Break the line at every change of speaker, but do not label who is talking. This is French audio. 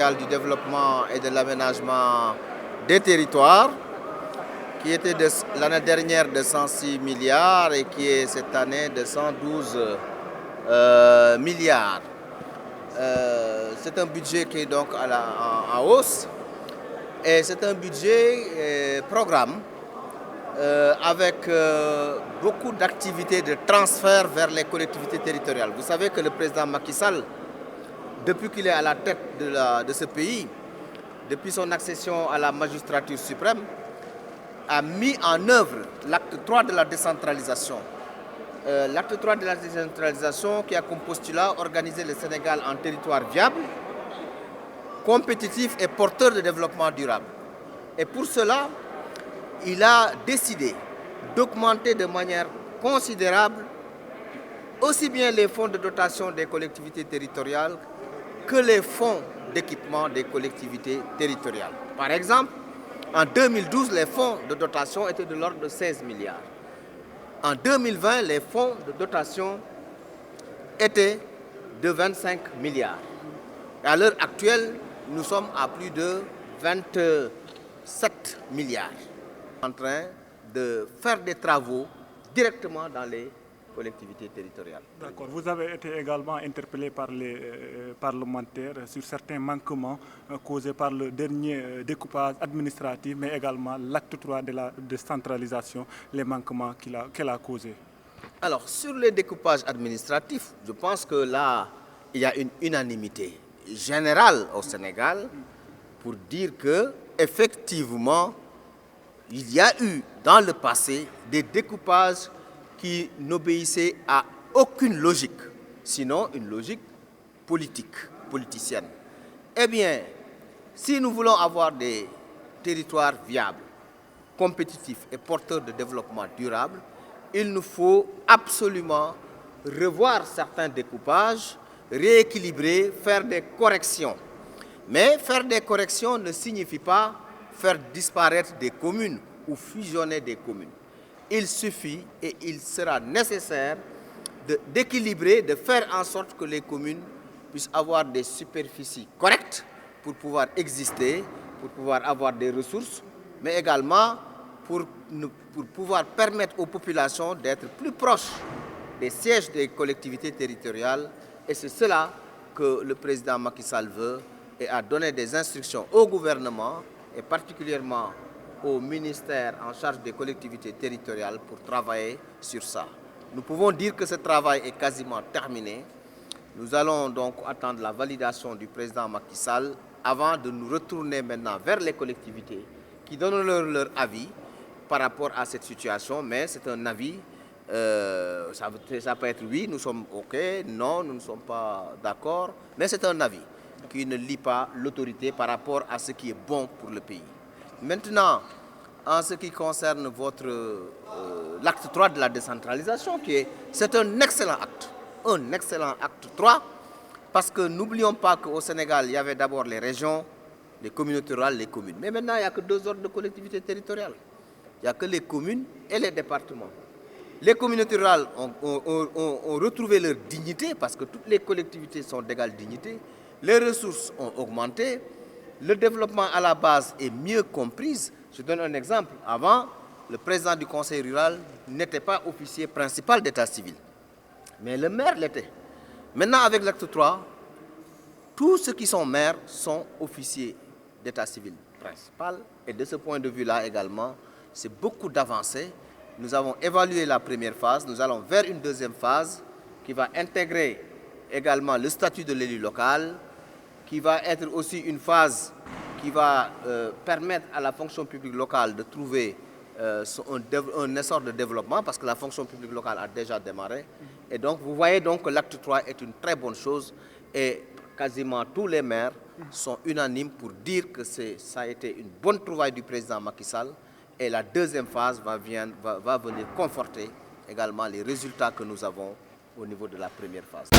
Du développement et de l'aménagement des territoires, qui était l'année dernière de 106 milliards et qui est cette année de 112 milliards. C'est un budget qui est donc en hausse et c'est un budget programme avec beaucoup d'activités de transfert vers les collectivités territoriales. Vous savez que le président Macky Sall, depuis qu'il est à la tête de ce pays, depuis son accession à la magistrature suprême, a mis en œuvre l'acte 3 de la décentralisation. L'acte 3 de la décentralisation qui a comme postulat organiser le Sénégal en territoire viable, compétitif et porteur de développement durable. Et pour cela, il a décidé d'augmenter de manière considérable aussi bien les fonds de dotation des collectivités territoriales que les fonds d'équipement des collectivités territoriales. Par exemple, en 2012, les fonds de dotation étaient de l'ordre de 16 milliards. En 2020, les fonds de dotation étaient de 25 milliards. Et à l'heure actuelle, nous sommes à plus de 27 milliards. En train de faire des travaux directement dans les collectivités territoriales.
D'accord. Vous avez été également interpellé par les parlementaires sur certains manquements causés par le dernier découpage administratif, mais également l'acte 3 de la décentralisation, les manquements qu'elle a causés.
Alors, sur les découpages administratifs, je pense que là, il y a une unanimité générale au Sénégal pour dire que, effectivement, il y a eu dans le passé des découpages qui n'obéissait à aucune logique, sinon une logique politique, politicienne. Eh bien, si nous voulons avoir des territoires viables, compétitifs et porteurs de développement durable, il nous faut absolument revoir certains découpages, rééquilibrer, faire des corrections. Mais faire des corrections ne signifie pas faire disparaître des communes ou fusionner des communes. Il suffit et il sera nécessaire d'équilibrer, de faire en sorte que les communes puissent avoir des superficies correctes pour pouvoir exister, pour pouvoir avoir des ressources, mais également pour pouvoir permettre aux populations d'être plus proches des sièges des collectivités territoriales. Et c'est cela que le président Macky Sall veut et a donné des instructions au gouvernement et particulièrement au ministère en charge des collectivités territoriales pour travailler sur ça. Nous pouvons dire que ce travail est quasiment terminé. Nous allons donc attendre la validation du président Macky Sall avant de nous retourner maintenant vers les collectivités qui donnent leur avis par rapport à cette situation. Mais c'est un avis, ça peut être oui, nous sommes OK, non, nous ne sommes pas d'accord. Mais c'est un avis qui ne lie pas l'autorité par rapport à ce qui est bon pour le pays. Maintenant, en ce qui concerne l'acte 3 de la décentralisation, c'est un excellent acte 3, parce que n'oublions pas qu'au Sénégal, il y avait d'abord les régions, les communautés rurales, les communes. Mais maintenant, il n'y a que deux ordres de collectivités territoriales. Il n'y a que les communes et les départements. Les communautés rurales ont retrouvé leur dignité, parce que toutes les collectivités sont d'égale dignité. Les ressources ont augmenté. Le développement à la base est mieux compris. Je donne un exemple. Avant, le président du conseil rural n'était pas officier principal d'état civil. Mais le maire l'était. Maintenant, avec l'acte 3, tous ceux qui sont maires sont officiers d'état civil principal. Et de ce point de vue-là également, c'est beaucoup d'avancées. Nous avons évalué la première phase. Nous allons vers une deuxième phase qui va intégrer également le statut de l'élu local, qui va être aussi une phase qui va permettre à la fonction publique locale de trouver un essor de développement, parce que la fonction publique locale a déjà démarré. Et donc, vous voyez donc que l'acte 3 est une très bonne chose et quasiment tous les maires sont unanimes pour dire que ça a été une bonne trouvaille du président Macky Sall et la deuxième phase va venir conforter également les résultats que nous avons au niveau de la première phase.